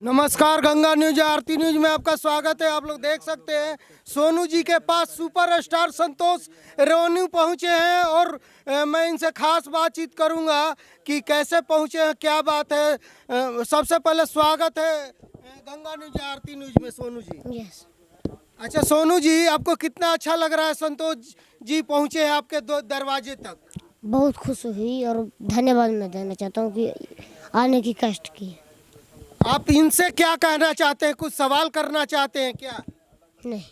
नमस्कार, गंगा न्यूज आरती न्यूज में आपका स्वागत है। आप लोग देख सकते हैं सोनू जी के पास सुपरस्टार संतोष रेवन्यू पहुंचे हैं और मैं इनसे खास बातचीत करूंगा कि कैसे पहुंचे हैं, क्या बात है। सबसे पहले स्वागत है गंगा न्यूज आरती न्यूज में सोनू जी। यस। अच्छा सोनू जी, आपको कितना अच्छा लग रहा है संतोष जी पहुंचे हैं आपके दरवाजे तक? बहुत खुश हुई और धन्यवाद मैं देना चाहता हूँ कि आने की कष्ट की। आप इनसे क्या कहना चाहते हैं, कुछ सवाल करना चाहते हैं क्या? नहीं,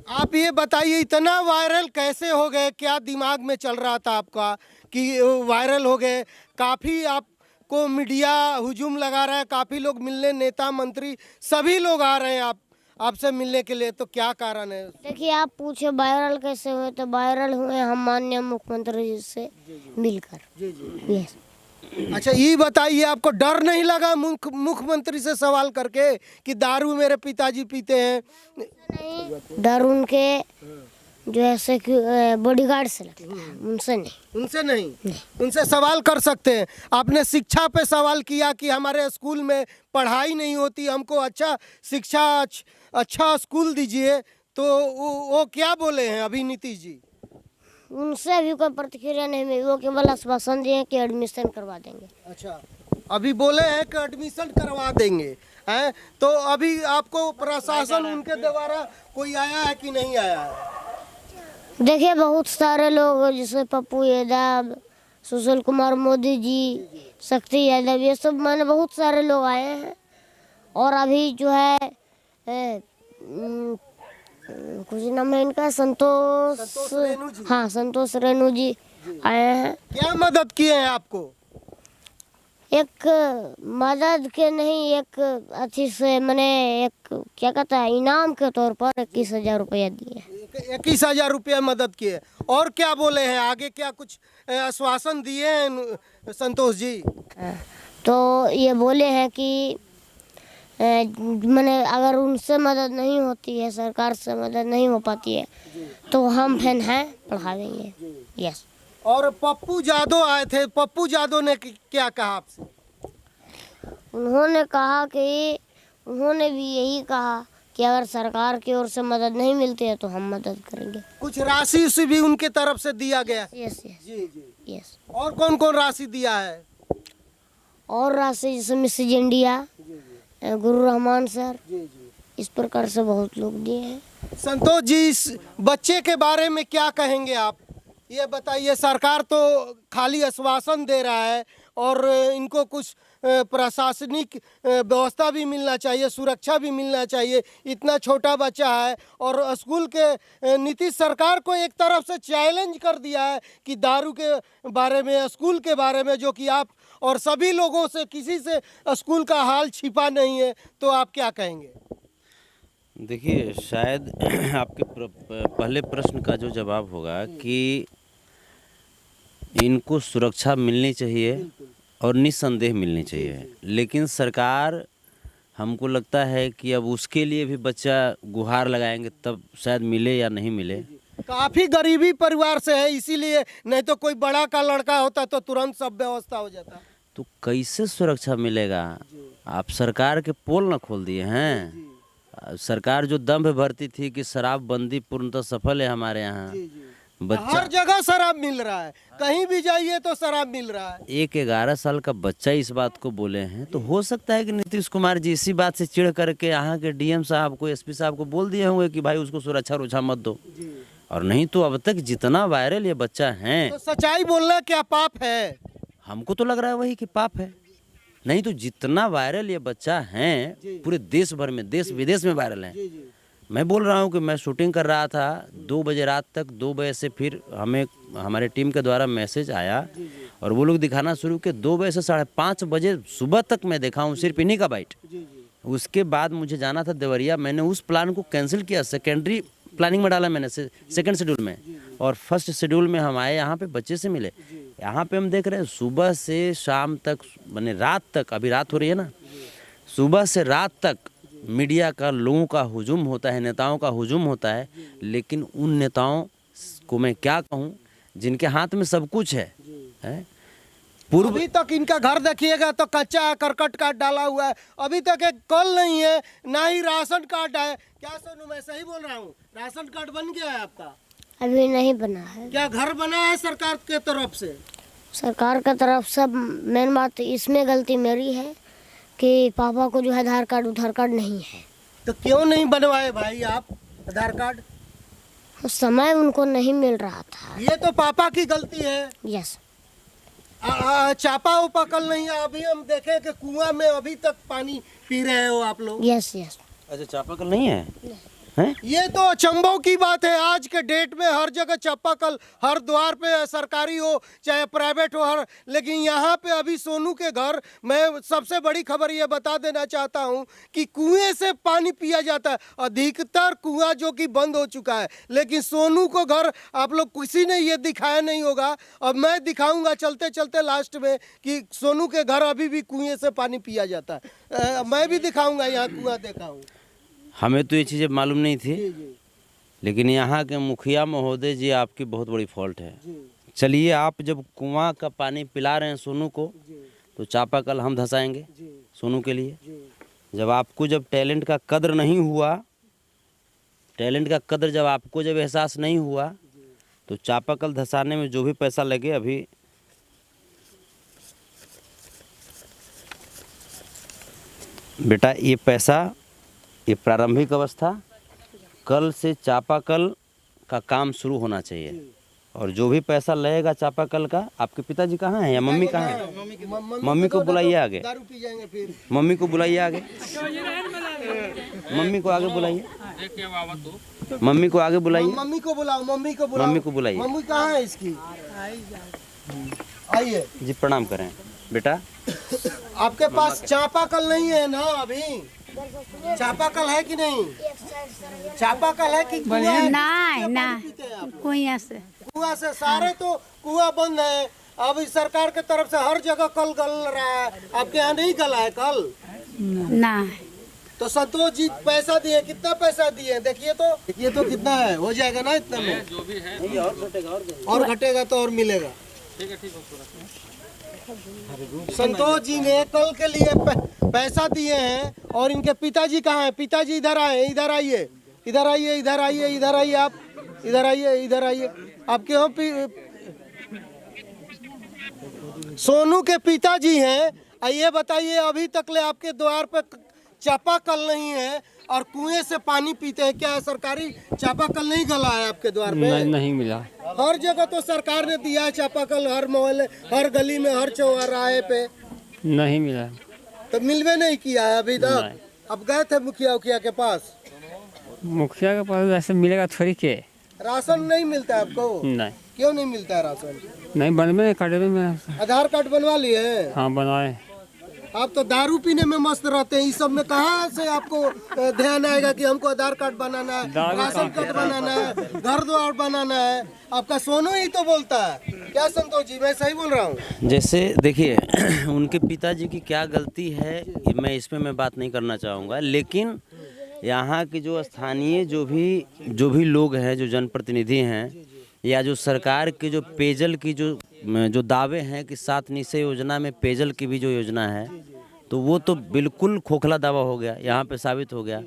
आप ये बताइए, इतना वायरल कैसे हो गए, क्या दिमाग में चल रहा था आपका कि वायरल हो गए? काफ़ी आपको मीडिया हुजूम लगा रहा है, काफ़ी लोग मिलने, नेता मंत्री सभी लोग आ रहे हैं आपसे मिलने के लिए, तो क्या कारण है? देखिए आप पूछे वायरल कैसे हुए, तो वायरल हुए हम माननीय मुख्यमंत्री जी से मिलकर। जी जी। यस। अच्छा ये बताइए, आपको डर नहीं लगा मुख्यमंत्री से सवाल करके कि दारू मेरे पिताजी पीते हैं? नहीं, डर उनके जो है बॉडीगार्ड से लगता है, उनसे नहीं। उनसे नहीं, उनसे सवाल कर सकते हैं। आपने शिक्षा पे सवाल किया कि हमारे स्कूल में पढ़ाई नहीं होती, हमको अच्छा शिक्षा, अच्छा स्कूल दीजिए, तो वो क्या बोले हैं अभी नीतीश जी? उनसे अभी कोई प्रतिक्रिया नहीं मिली, वो केवल आश्वासन दिए कि एडमिशन करवा देंगे। अच्छा, अभी बोले हैं कि एडमिशन करवा देंगे हैं, तो अभी आपको प्रशासन उनके द्वारा कोई आया है कि नहीं आया है? देखिए बहुत सारे लोग जैसे पप्पू यादव, सुशील कुमार मोदी जी, शक्ति यादव, ये सब मैंने बहुत सारे लोग आए हैं। और अभी जो है कुछ नाम है इनका, संतोष रेणु जी। हाँ संतोष रेणु जी आए हैं। क्या मदद किए हैं आपको? एक मदद के नहीं, एक अच्छी से मैंने एक क्या कहता है इनाम के तौर पर 21,000 रुपया दिए। 21,000 रुपया मदद किए। और क्या बोले हैं आगे, क्या कुछ आश्वासन दिए हैं संतोष जी? तो ये बोले हैं कि मैंने अगर उनसे मदद नहीं होती है, सरकार से मदद नहीं हो पाती है, तो हम फैन हैं, पढ़ा देंगे। यस। और पप्पू यादव आए थे, पप्पू यादव ने क्या कहा आपसे? उन्होंने कहा कि उन्होंने भी यही कहा कि अगर सरकार की ओर से मदद नहीं मिलती है तो हम मदद करेंगे। कुछ राशि से भी उनके तरफ से दिया गया? यस यस जी जी। यस। और कौन कौन राशि दिया है? और राशि जैसे मिसेज इंडिया, गुरु रहमान सर, इस प्रकार से बहुत लोग दिए हैं। संतोष जी, इस बच्चे के बारे में क्या कहेंगे आप? ये बताइए, सरकार तो खाली आश्वासन दे रहा है और इनको कुछ प्रशासनिक व्यवस्था भी मिलना चाहिए, सुरक्षा भी मिलना चाहिए। इतना छोटा बच्चा है और स्कूल के नीतीश सरकार को एक तरफ से चैलेंज कर दिया है कि दारू के बारे में, स्कूल के बारे में, जो कि आप और सभी लोगों से, किसी से स्कूल का हाल छिपा नहीं है, तो आप क्या कहेंगे? देखिए शायद आपके पहले प्रश्न का जो जवाब होगा कि इनको सुरक्षा मिलनी चाहिए और निस्संदेह मिलनी चाहिए, लेकिन सरकार, हमको लगता है कि अब उसके लिए भी बच्चा गुहार लगाएंगे तब शायद मिले या नहीं मिले। काफ़ी गरीबी परिवार से है, इसीलिए, नहीं तो कोई बड़ा का लड़का होता तो तुरंत सब व्यवस्था हो जाता। तो कैसे सुरक्षा मिलेगा? आप सरकार के पोल न खोल दिए हैं। सरकार जो दंभ भरती थी कि शराबबंदी पूर्णतः सफल है हमारे यहाँ। बच्चा हर जगह शराब मिल रहा है, कहीं भी जाइए तो शराब मिल रहा है। एक 11 साल का बच्चा इस बात को बोले हैं, तो हो सकता है कि नीतीश कुमार जी इसी बात से चिढ़ करके यहाँ के डीएम साहब को, एसपी साहब को बोल दिए होंगे कि भाई उसको सुरक्षा रुझा मत दो। और नहीं तो अब तक जितना वायरल ये बच्चा है, तो सच्चाई बोलना क्या पाप है? हमको तो लग रहा है वही कि पाप है। नहीं तो जितना वायरल ये बच्चा है पूरे देश भर में, देश विदेश में वायरल है। मैं बोल रहा हूँ कि मैं शूटिंग कर रहा था 2 बजे रात तक, 2 बजे से फिर हमें हमारे टीम के द्वारा मैसेज आया और वो लोग दिखाना शुरू किए। 2 बजे से 5:30 बजे सुबह तक मैं देखा हूँ सिर्फ इन्हीं का बाइट। उसके बाद मुझे जाना था देवरिया, मैंने उस प्लान को कैंसिल किया, सेकेंडरी प्लानिंग में डाला मैंने, सेकंड शेड्यूल में, और फर्स्ट शेड्यूल में हम आए यहाँ पे, बच्चे से मिले। यहाँ पे हम देख रहे हैं सुबह से शाम तक, माने रात तक, अभी रात हो रही है ना, सुबह से रात तक मीडिया का, लोगों का हुजूम होता है, नेताओं का हुजूम होता है। लेकिन उन नेताओं को मैं क्या कहूँ जिनके हाथ में सब कुछ है? पूर्व अभी तक इनका घर देखिएगा तो कच्चा है, करकट का डाला हुआ है, अभी तक एक कल नहीं है, ना ही राशन कार्ड है। क्या सोनू, मैं सही बोल रहा हूँ? राशन कार्ड बन गया है आपका? अभी नहीं बना है। क्या घर बना है सरकार के तरफ से? सरकार की तरफ सब, मेन बात इसमें गलती मेरी है कि पापा को जो है आधार कार्ड नहीं है। तो क्यों नहीं बनवाए भाई आप आधार कार्ड? उस समय उनको नहीं मिल रहा था। ये तो पापा की गलती है। यस। चापा उपा कल नहीं है, अभी हम देखे कि कुआं में अभी तक पानी पी रहे हो आप लोग। Yes yes. अच्छा, चापाकल नहीं है? हैं? ये तो अचंभों की बात है। आज के डेट में हर जगह चापाकल, हर द्वार पे, सरकारी हो चाहे प्राइवेट हो, हर, लेकिन यहाँ पे अभी सोनू के घर, मैं सबसे बड़ी खबर ये बता देना चाहता हूँ कि कुएं से पानी पिया जाता है। अधिकतर कुआं जो कि बंद हो चुका है, लेकिन सोनू को घर आप लोग किसी ने ये दिखाया नहीं होगा। अब मैं दिखाऊंगा चलते चलते लास्ट में कि सोनू के घर अभी भी कुएं से पानी पिया जाता है। मैं भी दिखाऊंगा, यहाँ कुआं देखा हूँ। हमें तो ये चीज़ें मालूम नहीं थी, जी जी लेकिन यहाँ के मुखिया महोदय जी, आपकी बहुत बड़ी फॉल्ट है। जी चलिए, आप जब कुआं का पानी पिला रहे हैं सोनू को, जी तो चापाकल हम धंसाएंगे जी सोनू के लिए। जी। जब आपको जब टैलेंट का कदर नहीं हुआ, टैलेंट का कदर जब आपको जब एहसास नहीं हुआ, तो चापाकल धंसाने में जो भी पैसा लगे, अभी बेटा ये पैसा, ये प्रारंभिक अवस्था, कल से चापाकल का काम शुरू होना चाहिए। और जो भी पैसा लगेगा चापाकल का, आपके पिताजी कहाँ हैं या मम्मी कहाँ हैं? मम्मी को बुलाइए आगे, दारू पी जाएंगे फिर। मम्मी को बुलाइए आगे, मम्मी को आगे बुलाइए, मम्मी को आगे बुलाइए, मम्मी को बुलाओ, मम्मी को बुलाओ, मम्मी को बुलाइए। मम्मी कहाँ है इसकी? आइए जी, प्रणाम करें बेटा। आपके पास चापाकल नहीं है ना अभी? चापाकल है कि नहीं? चापाकल है कि कुआं है? नहीं ना, पीते हैं आप? कुआं से। कुआं से। सारे तो कुआं बंद है। अब इस सरकार के तरफ से हर जगह कल गल रहा है, आपके यहाँ नहीं गला है कल? ना, तो संतोष जी पैसा दिए, कितना पैसा दिए देखिए तो, ये तो कितना है, हो जाएगा ना इतना में? जो भी है और घटेगा तो और मिलेगा। संतोष जी ने कल के लिए पैसा दिए हैं। और इनके पिताजी कहाँ हैं? पिताजी इधर आए, इधर आइए, इधर आइए, इधर आइए, इधर आइए, आप इधर आइए, इधर आइए। आपके यहाँ सोनू के पिताजी हैं। ये बताइए, अभी तक ले आपके द्वार पे चापाकल नहीं है और कुएं से पानी पीते हैं। क्या सरकारी चापाकल नहीं गला है आपके द्वार पे? नहीं मिला। हर जगह तो सरकार ने दिया है चापाकल, हर मोहल्ले, हर गली में, हर चौराहे पे। नहीं मिला। तो मिलवे नहीं किया है अभी तक? अब गए थे मुखिया उखिया के पास? मुखिया के पास वैसे मिलेगा थोड़ी के। राशन नहीं मिलता है आपको? नहीं। क्यों नहीं मिलता है राशन? नहीं बनवे कार्ड में। आधार कार्ड बनवा लिए हैं? हाँ बनवाए। आप तो दारू पीने में मस्त रहते हैं, इस सब में कहाँ से आपको ध्यान आएगा कि हमको आधार कार्ड बनाना है, राशन कार्ड बनाना है, घर द्वार बनाना है? आपका सोनू ही तो बोलता है। क्या संतोष जी, मैं सही बोल रहा हूँ? जैसे देखिए, उनके पिताजी की क्या गलती है, मैं इसमें मैं बात नहीं करना चाहूँगा, लेकिन यहाँ के जो स्थानीय जो भी लोग हैं, जो जनप्रतिनिधि हैं, या जो सरकार के जो पेयजल की जो दावे हैं कि 7 निश्चय योजना में पेयजल की भी जो योजना है, तो वो तो बिल्कुल खोखला दावा हो गया, यहाँ पे साबित हो गया।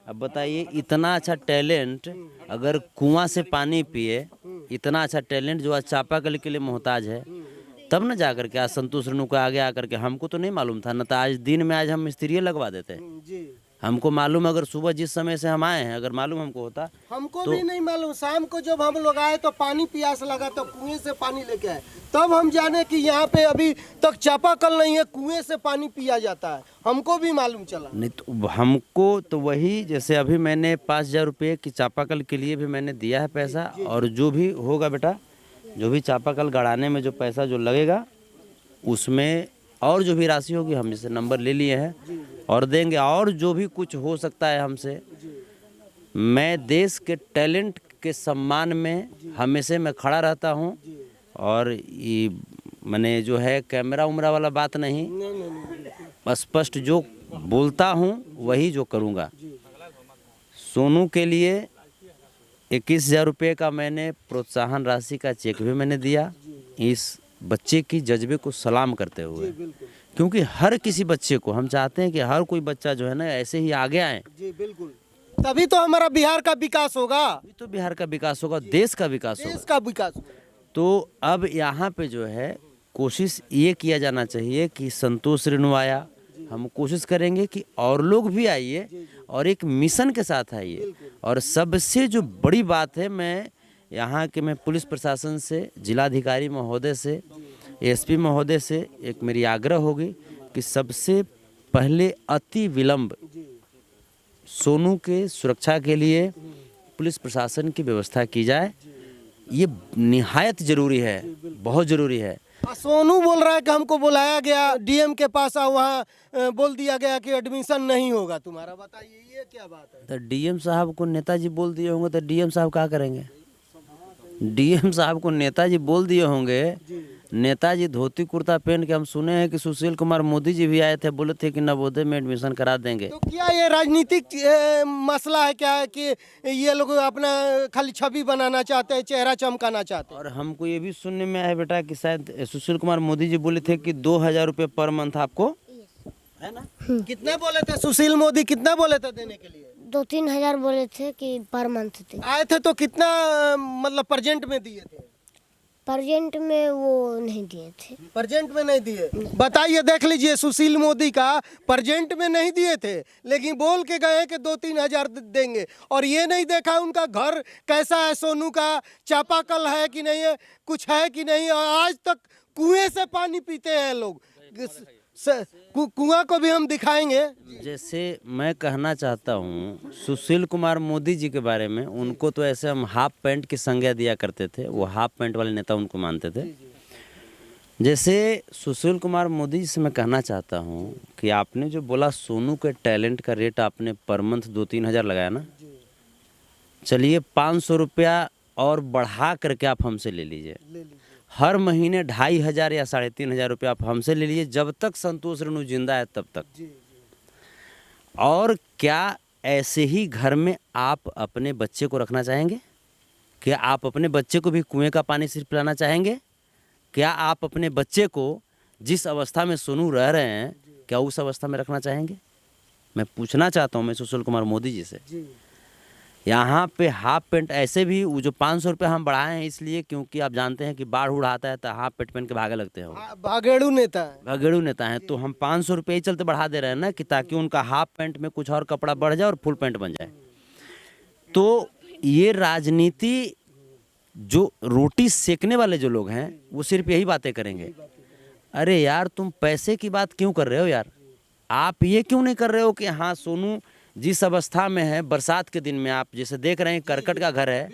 अब बताइए, इतना अच्छा टैलेंट अगर कुआं से पानी पिए, इतना अच्छा टैलेंट जो आज चापाकल के लिए मोहताज है, तब न जाकर के आज संतोष रेणु को आगे आकर के, हमको तो नहीं मालूम था, न तो आज दिन में आज हम मिस्त्री लगवा देते। हमको मालूम, अगर सुबह जिस समय से हम आए हैं, अगर मालूम हमको होता, हमको भी नहीं मालूम। शाम को जब हम लोग आए तो पानी प्यास लगा, तो कुएं से पानी लेके आए, तब हम जाने कि यहाँ पे अभी तक चापाकल नहीं है, कुएं से पानी पिया जाता है। हमको भी मालूम चला। नहीं तो हमको तो वही, जैसे अभी मैंने 5,000 रुपये की चापाकल के लिए भी मैंने दिया है पैसा, और जो भी होगा बेटा, जो भी चापाकल गड़ाने में जो पैसा जो लगेगा, उसमें और जो भी राशि होगी, हम इसे नंबर ले लिए हैं और देंगे। और जो भी कुछ हो सकता है हमसे, मैं देश के टैलेंट के सम्मान में हमेशा मैं खड़ा रहता हूं। और ये मैंने जो है कैमरा उमरा वाला बात नहीं, स्पष्ट जो बोलता हूं वही जो करूंगा। सोनू के लिए 21,000 रुपये का मैंने प्रोत्साहन राशि का चेक भी मैंने दिया। इस बच्चे की जज्बे को सलाम करते हुए, क्योंकि हर किसी बच्चे को हम चाहते हैं कि हर कोई बच्चा जो है ना ऐसे ही आगे आए। जी बिल्कुल, तभी तो हमारा बिहार का विकास होगा, अभी तो बिहार का विकास होगा, देश का विकास होगा। देश का विकास होगा। तो अब यहाँ पे जो है कोशिश ये किया जाना चाहिए कि संतोष रेणु आया, हम कोशिश करेंगे कि और लोग भी आइए और एक मिशन के साथ आइए। और सबसे जो बड़ी बात है, मैं यहाँ के मैं पुलिस प्रशासन से, जिलाधिकारी महोदय से, एसपी महोदय से एक मेरी आग्रह होगी कि सबसे पहले अति विलंब सोनू के सुरक्षा के लिए पुलिस प्रशासन की व्यवस्था की जाए। ये निहायत ज़रूरी है, बहुत ज़रूरी है। सोनू बोल रहा है कि हमको बुलाया गया डीएम के पास, वहाँ बोल दिया गया कि एडमिशन नहीं होगा तुम्हारा। बताइए ये क्या बात है? तो डीएम साहब को नेताजी बोल दिए होंगे तो डीएम साहब क्या करेंगे? डीएम साहब को नेताजी बोल दिए होंगे, नेताजी धोती कुर्ता पहन के, हम सुने हैं कि सुशील कुमार मोदी जी भी आए थे, बोले थे कि नवोदय में एडमिशन करा देंगे। तो क्या ये राजनीतिक मसला है क्या है कि ये लोग अपना खाली छवि बनाना चाहते हैं, चेहरा चमकाना चाहते हैं? और हमको ये भी सुनने में आया बेटा कि शायद सुशील कुमार मोदी जी बोले थे कि 2000 रुपये पर मंथ आपको, है ना? कितने बोले थे सुशील मोदी, कितना बोले थे देने के लिए? 2-3 हज़ार बोले थे कि पर मंथ थे। आए थे तो कितना मतलब प्रेजेंट में दिए थे? प्रेजेंट में वो नहीं दिए थे। प्रेजेंट में नहीं दिए। बताइए, देख लीजिए, सुशील मोदी का प्रेजेंट में नहीं दिए थे, लेकिन बोल के गए कि 2-3 हज़ार देंगे। और ये नहीं देखा उनका घर कैसा है, सोनू का चापाकल है कि नहीं है, कुछ है कि नहीं। और आज तक कुएं से पानी पीते हैं लोग। कुआं को भी हम दिखाएंगे। जैसे मैं कहना चाहता हूँ सुशील कुमार मोदी जी के बारे में, उनको तो ऐसे हम हाफ पैंट की संज्ञा दिया करते थे, वो हाफ पैंट वाले नेता उनको मानते थे। जैसे सुशील कुमार मोदी जी से मैं कहना चाहता हूँ कि आपने जो बोला सोनू के टैलेंट का रेट आपने पर मंथ 2-3 हज़ार लगाया ना, चलिए 500 रुपया और बढ़ा करके आप हमसे ले लीजिए। हर महीने 2500 या 3500 रुपया आप हमसे ले लीजिए, जब तक संतोष रेणु जिंदा है तब तक। और क्या ऐसे ही घर में आप अपने बच्चे को रखना चाहेंगे? क्या आप अपने बच्चे को भी कुएं का पानी सिर्फ पिलाना चाहेंगे? क्या आप अपने बच्चे को जिस अवस्था में सोनू रह रहे हैं, क्या उस अवस्था में रखना चाहेंगे? मैं पूछना चाहता हूँ मैं सुशील कुमार मोदी जी से। यहाँ पे हाफ पेंट ऐसे भी वो जो 500 रुपये हम बढ़ाए हैं इसलिए क्योंकि आप जानते हैं कि बाढ़ उड़ आता है तो हाफ पेंट पहन के भागे लगते हैं, भागेड़ू नेता है, भागेड़ू नेता हैं। तो हम 500 रुपये ही चलते बढ़ा दे रहे हैं ना, कि ताकि उनका हाफ पेंट में कुछ और कपड़ा बढ़ जाए और फुल पेंट बन जाए। तो ये राजनीति, जो रोटी सेकने वाले जो लोग हैं वो सिर्फ यही बातें करेंगे। अरे यार, तुम पैसे की बात क्यों कर रहे हो यार? आप ये क्यों नहीं कर रहे हो कि हाँ सोनू जिस अवस्था में है, बरसात के दिन में आप जैसे देख रहे हैं करकट का घर है,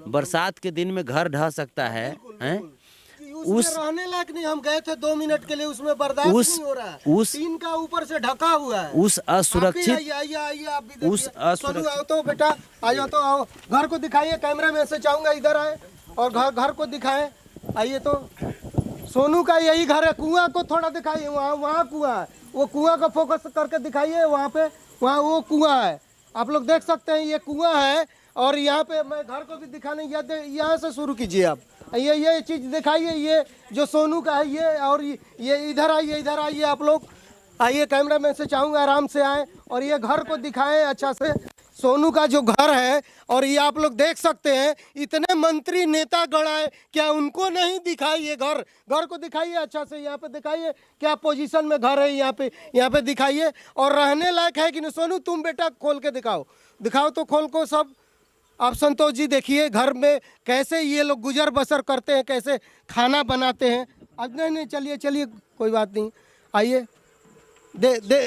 बरसात के दिन में घर ढह सकता है, हैं? उस रहने लायक नहीं। हम गए थे 2 मिनट के लिए, उसमें बर्दाश्त नहीं हो रहा है। उस टीन का ऊपर से ढका हुआ है। उस असुरक्षित, उस सोनू आओ तो बेटा, आ जाओ तो आओ, घर को दिखाइए। कैमरा मैन से चाहूंगा इधर आए और घर को दिखाएं। आइए तो, सोनू का यही घर है। कुआं को थोड़ा दिखाइए, वहाँ कुआं है, वो कुआं को फोकस करके दिखाइए। वहाँ पे, वहाँ वो कुआं है, आप लोग देख सकते हैं, ये कुआं है। और यहाँ पे मैं घर को भी दिखाने, यहाँ से शुरू कीजिए आप। ये चीज़ दिखाइए, ये जो सोनू का है ये। और ये इधर आइए आप लोग, आइए। कैमरा मैन से चाहूँगा आराम से आए और ये घर को दिखाएं अच्छा से। सोनू का जो घर है, और ये आप लोग देख सकते हैं, इतने मंत्री नेता गण आए, क्या उनको नहीं दिखाई ये घर? घर को दिखाइए अच्छा से, यहाँ पे दिखाइए क्या पोजीशन में घर है, यहाँ पे दिखाइए। और रहने लायक है कि नहीं? सोनू तुम बेटा खोल के दिखाओ तो खोल को सब। आप संतोष जी देखिए घर में कैसे ये लोग गुजर बसर करते हैं, कैसे खाना बनाते हैं। अब नहीं, चलिए कोई बात नहीं, आइए।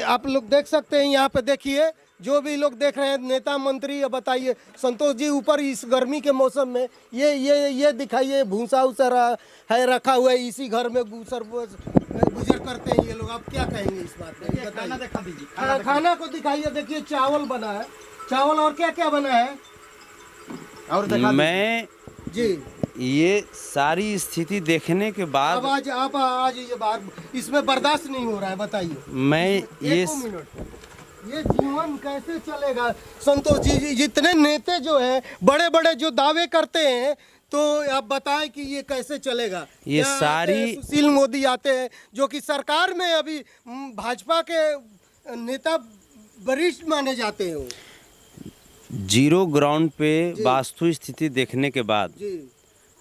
आप लोग देख सकते हैं, यहाँ पे देखिए, जो भी लोग देख रहे हैं नेता मंत्री, बताइए संतोष जी, ऊपर इस गर्मी के मौसम में ये दिखाइए, भूसा उसा है रखा हुआ है, इसी घर में गुजर करते हैं ये लोग। आप क्या कहेंगे इस बात में? खाना दिखा दीजिए, खाना को दिखाइए। देखिए चावल बना है, चावल और क्या क्या बना है और दिखा मैं जी। ये सारी स्थिति देखने के बाद आप आ जाइए बाहर, इसमें बर्दाश्त नहीं हो रहा है। बताइए, मैं ये जीवन कैसे चलेगा? संतोष जी, जितने नेता जो हैं, बड़े बड़े जो दावे करते हैं, तो आप बताएं कि ये कैसे चलेगा। ये यहाँ आते हैं, सारी सुशील मोदी आते हैं जो कि सरकार में अभी भाजपा के नेता वरिष्ठ माने जाते हैं वो। जीरो ग्राउंड पे वास्तु स्थिति देखने के बाद जी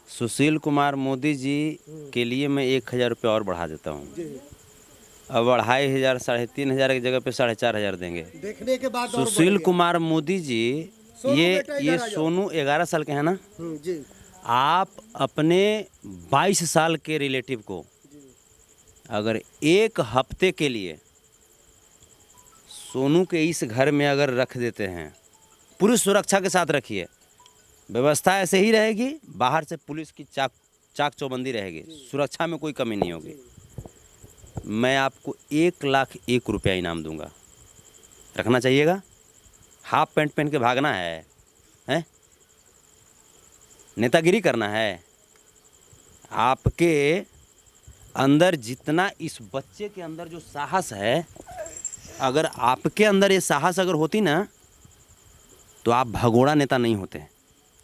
सुशील कुमार मोदी जी के लिए मैं 1,000 रुपये और बढ़ा देता हूँ। जी अब 2,500 3,500 की जगह पे 4,500 देंगे। देखने के बाद और बढ़ सुशील गया। कुमार मोदी जी सोनू ये बेटा इधर ये आ जाओ। सोनू 11 साल के हैं ना। जी आप अपने 22 साल के रिलेटिव को अगर एक हफ्ते के लिए सोनू के इस घर में अगर रख देते हैं, पूरी सुरक्षा के साथ रखिए, व्यवस्था ऐसे ही रहेगी, बाहर से पुलिस की चाक चौबंदी रहेगी, सुरक्षा में कोई कमी नहीं होगी। मैं आपको 1,01,000 रुपया इनाम दूंगा, रखना चाहिएगा। हाफ पैंट पहन के भागना है, हैं? नेतागिरी करना है। आपके अंदर जितना इस बच्चे के अंदर जो साहस है, अगर आपके अंदर ये साहस अगर होती ना तो आप भगोड़ा नेता नहीं होते।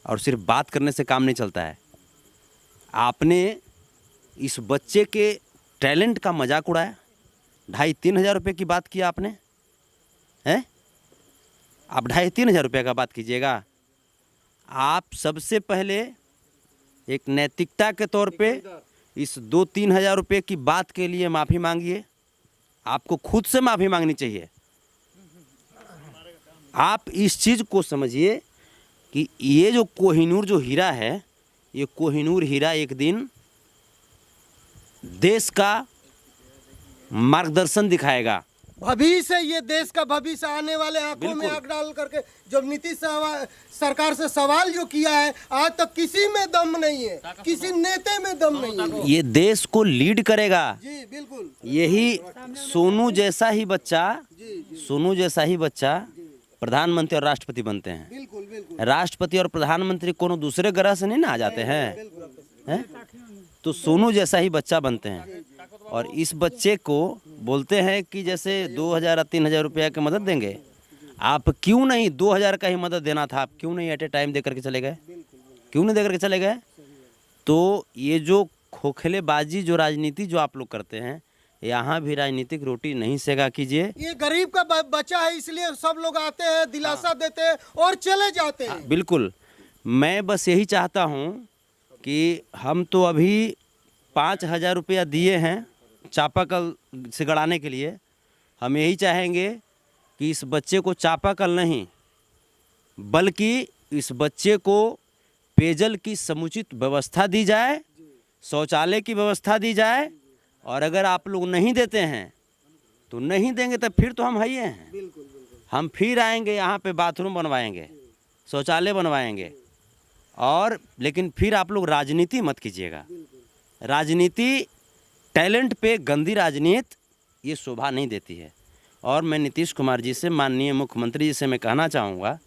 और सिर्फ बात करने से काम नहीं चलता है। आपने इस बच्चे के टैलेंट का मजाक उड़ाया। 2,500-3 हज़ार रुपये की बात किया आपने, हैं? आप 2,500-3 हज़ार रुपये का बात कीजिएगा। आप सबसे पहले एक नैतिकता के तौर पे इस 2-3 हज़ार रुपये की बात के लिए माफ़ी मांगिए। आपको खुद से माफ़ी मांगनी चाहिए। आप इस चीज़ को समझिए कि ये जो कोहिनूर जो हीरा है, ये कोहिनूर हीरा एक दिन देश का मार्गदर्शन दिखाएगा। भविष्य, ये देश का भविष्य आने वाले आंखों में आंख डाल करके जब नीतीश सरकार से सवाल जो किया है, आज तक किसी में दम नहीं है, किसी नेता में दम नहीं है। ये देश को लीड करेगा। जी बिल्कुल। यही सोनू जैसा ही बच्चा, जी सोनू जैसा ही बच्चा प्रधानमंत्री और राष्ट्रपति बनते हैं। बिल्कुल बिल्कुल राष्ट्रपति और प्रधानमंत्री कोनो दूसरे ग्रह से नहीं ना आ जाते हैं, हैं? तो सोनू जैसा ही बच्चा बनते हैं। और इस बच्चे को बोलते हैं कि जैसे 2,000-3,000 रुपया की मदद देंगे। आप क्यों नहीं 2,000 का ही मदद देना था, आप क्यों नहीं एट ए टाइम दे करके चले गए? क्यों नहीं दे करके चले गए? तो ये जो खोखलेबाजी जो राजनीति जो आप लोग करते हैं, यहाँ भी राजनीतिक रोटी नहीं सेका कीजिए। ये गरीब का बच्चा है, इसलिए सब लोग आते हैं, दिलासा देते हैं और चले जाते हैं। बिल्कुल। मैं बस यही चाहता हूँ कि हम तो अभी 5,000 रुपया दिए हैं चापाकल से गड़ाने के लिए। हम यही चाहेंगे कि इस बच्चे को चापाकल नहीं, बल्कि इस बच्चे को पेयजल की समुचित व्यवस्था दी जाए, शौचालय की व्यवस्था दी जाए। और अगर आप लोग नहीं देते हैं तो नहीं देंगे तो फिर तो हम है ही हैं। हम फिर आएंगे यहाँ पे, बाथरूम बनवाएंगे, शौचालय बनवाएंगे। और लेकिन फिर आप लोग राजनीति मत कीजिएगा। राजनीति, टैलेंट पे गंदी राजनीति, ये शोभा नहीं देती है। और मैं नीतीश कुमार जी से, माननीय मुख्यमंत्री जी से मैं कहना चाहूँगा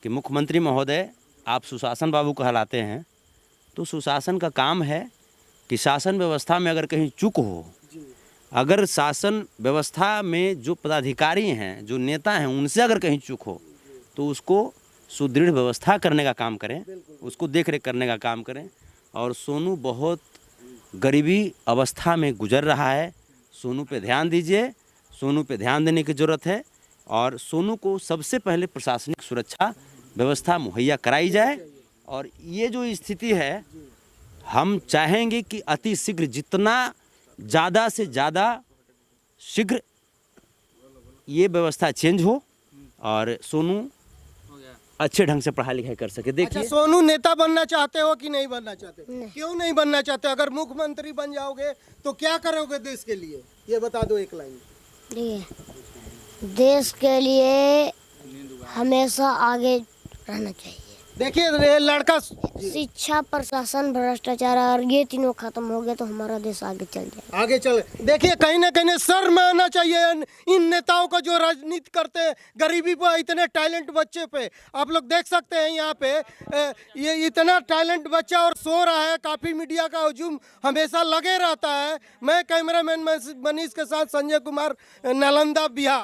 कि मुख्यमंत्री महोदय, आप सुशासन बाबू कहलाते हैं, तो सुशासन का काम है कि शासन व्यवस्था में अगर कहीं चूक हो, अगर शासन व्यवस्था में जो पदाधिकारी हैं, जो नेता हैं, उनसे अगर कहीं चूक हो तो उसको सुदृढ़ व्यवस्था करने का काम करें, उसको देख रेख करने का काम करें। और सोनू बहुत गरीबी अवस्था में गुजर रहा है, सोनू पे ध्यान दीजिए। सोनू पे ध्यान देने की ज़रूरत है। और सोनू को सबसे पहले प्रशासनिक सुरक्षा व्यवस्था मुहैया कराई जाए। और ये जो स्थिति है, हम चाहेंगे कि अति शीघ्र, जितना ज़्यादा से ज़्यादा शीघ्र ये व्यवस्था चेंज हो और सोनू अच्छे ढंग से पढ़ाई लिखाई कर सके। अच्छा, देखिए, सोनू नेता बनना चाहते हो कि नहीं बनना चाहते? क्यों नहीं बनना चाहते? अगर मुख्यमंत्री बन जाओगे तो क्या करोगे देश के लिए, ये बता दो एक लाइन। देश के लिए हमेशा आगे रहना चाहिए। देखिए ये लड़का शिक्षा, प्रशासन, भ्रष्टाचार, और ये तीनों खत्म हो गए तो हमारा देश आगे चल जाए। आगे चल। देखिए कहीं ना कहीं शर्म आना चाहिए इन नेताओं को जो राजनीति करते हैं गरीबी पर, इतने टैलेंट बच्चे पे। आप लोग देख सकते हैं यहाँ पे ये इतना टैलेंट बच्चा और सो रहा है। काफ़ी मीडिया का हुजूम हमेशा लगे रहता है। मैं कैमरामैन मनीष के साथ संजय कुमार, नालंदा, बिहार।